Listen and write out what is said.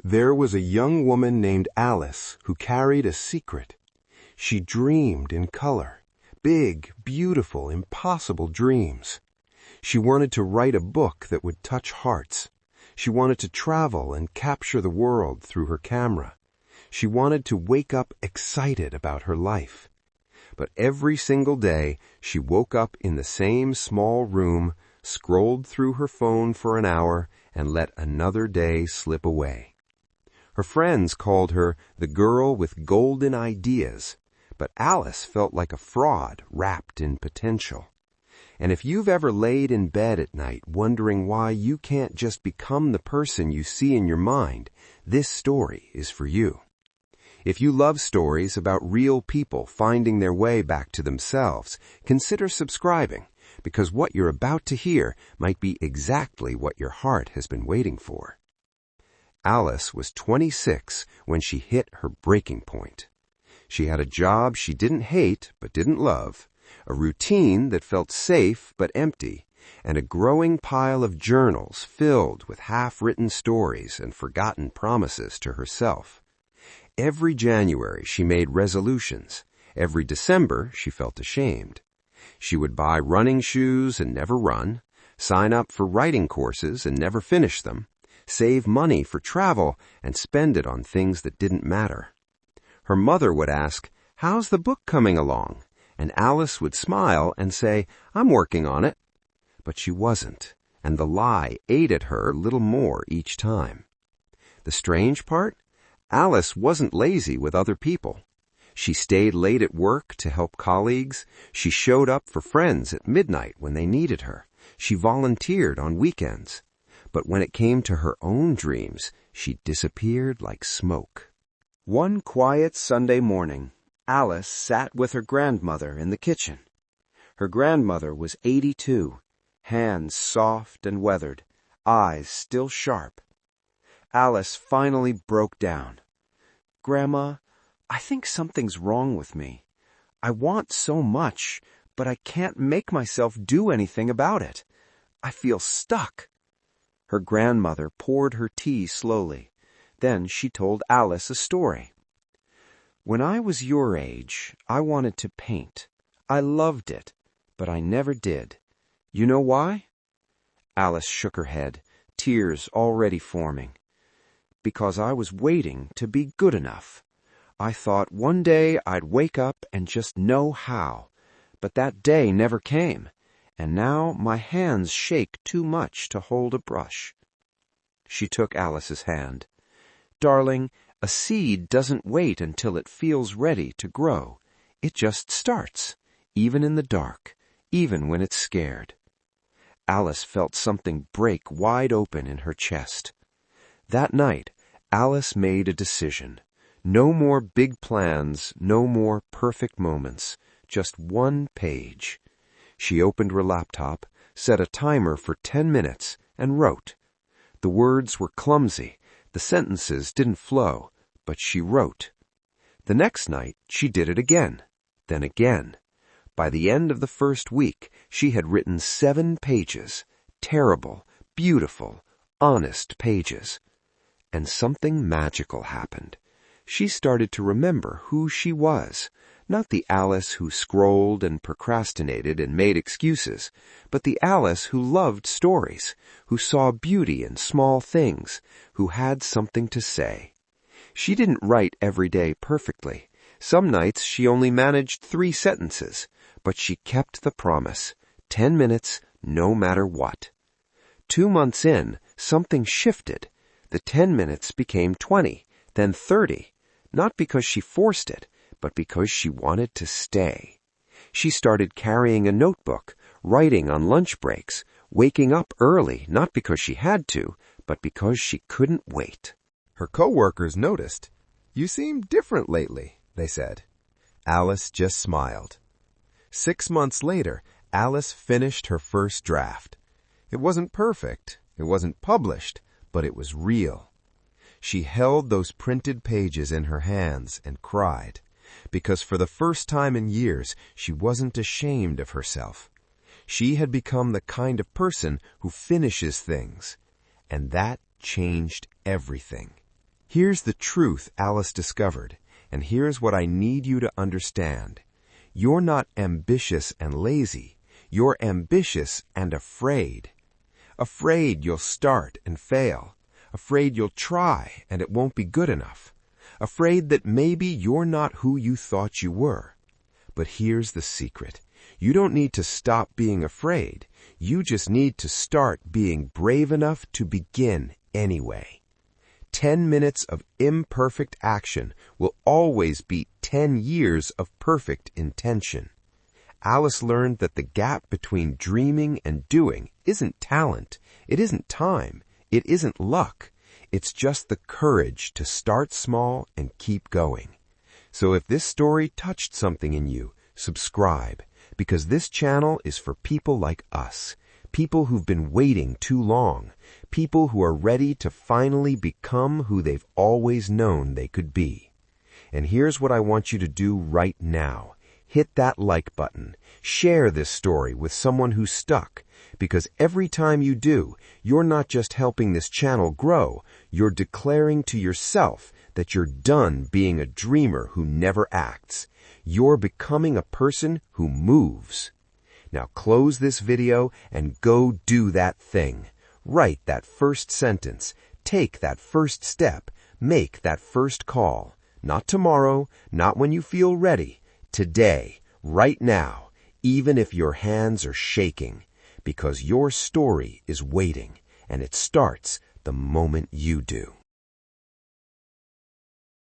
There was a young woman named Alice who carried a secret. She dreamed in color, big, beautiful, impossible dreams. She wanted to write a book that would touch hearts. She wanted to travel and capture the world through her camera. She wanted to wake up excited about her life. But every single day, she woke up in the same small room, scrolled through her phone for an hour, and let another day slip away. Her friends called her the girl with golden ideas, but Alice felt like a fraud wrapped in potential. And if you've ever laid in bed at night wondering why you can't just become the person you see in your mind, this story is for you. If you love stories about real people finding their way back to themselves, consider subscribing, because what you're about to hear might be exactly what your heart has been waiting for. Alice was 26 when she hit her breaking point. She had a job she didn't hate but didn't love, a routine that felt safe but empty, and a growing pile of journals filled with half-written stories and forgotten promises to herself. Every January she made resolutions. Every December she felt ashamed. She would buy running shoes and never run, sign up for writing courses and never finish them, save money for travel and spend it on things that didn't matter. Her mother would ask, "How's the book coming along?" And Alice would smile and say, "I'm working on it." But she wasn't, and the lie ate at her little more each time. The strange part? Alice wasn't lazy with other people. She stayed late at work to help colleagues. She showed up for friends at midnight when they needed her. She volunteered on weekends. But when it came to her own dreams, she disappeared like smoke. One quiet Sunday morning, Alice sat with her grandmother in the kitchen. Her grandmother was 82, hands soft and weathered, eyes still sharp. Alice finally broke down. "Grandma, I think something's wrong with me. I want so much, but I can't make myself do anything about it. I feel stuck." Her grandmother poured her tea slowly. Then she told Alice a story. "When I was your age, I wanted to paint. I loved it, but I never did. You know why?" Alice shook her head, tears already forming. "Because I was waiting to be good enough. I thought one day I'd wake up and just know how, but that day never came, and now my hands shake too much to hold a brush." She took Alice's hand. "Darling, a seed doesn't wait until it feels ready to grow. It just starts, even in the dark, even when it's scared." Alice felt something break wide open in her chest. That night, Alice made a decision. No more big plans, no more perfect moments, just one page. She opened her laptop, set a timer for 10 minutes, and wrote. The words were clumsy, the sentences didn't flow, but she wrote. The next night, she did it again, then again. By the end of the first week, she had written 7 pages, terrible, beautiful, honest pages. And something magical happened. She started to remember who she was, not the Alice who scrolled and procrastinated and made excuses, but the Alice who loved stories, who saw beauty in small things, who had something to say. She didn't write every day perfectly. Some nights she only managed 3 sentences, but she kept the promise, 10 minutes, no matter what. 2 months in, something shifted. The 10 minutes became 20, then 30, not because she forced it, but because she wanted to stay. She started carrying a notebook, writing on lunch breaks, waking up early, not because she had to, but because she couldn't wait. Her coworkers noticed. "You seem different lately," they said. Alice just smiled. 6 months later, Alice finished her first draft. It wasn't perfect, it wasn't published, but it was real. She held those printed pages in her hands and cried, because for the first time in years, she wasn't ashamed of herself. She had become the kind of person who finishes things, and that changed everything. Here's the truth Alice discovered, and here's what I need you to understand. You're not ambitious and lazy. You're ambitious and afraid. Afraid you'll start and fail. Afraid you'll try and it won't be good enough. Afraid that maybe you're not who you thought you were. But here's the secret. You don't need to stop being afraid. You just need to start being brave enough to begin anyway. 10 minutes of imperfect action will always beat 10 years of perfect intention. Alice learned that the gap between dreaming and doing isn't talent, it isn't time, it isn't luck. It's just the courage to start small and keep going. So if this story touched something in you, subscribe, because this channel is for people like us, people who've been waiting too long, people who are ready to finally become who they've always known they could be. And here's what I want you to do right now. Hit that like button. Share this story with someone who's stuck, because every time you do, you're not just helping this channel grow, you're declaring to yourself that you're done being a dreamer who never acts. You're becoming a person who moves. Now close this video and go do that thing. Write that first sentence. Take that first step. Make that first call. Not tomorrow, not when you feel ready. Today, right now, even if your hands are shaking, because your story is waiting, and it starts the moment you do.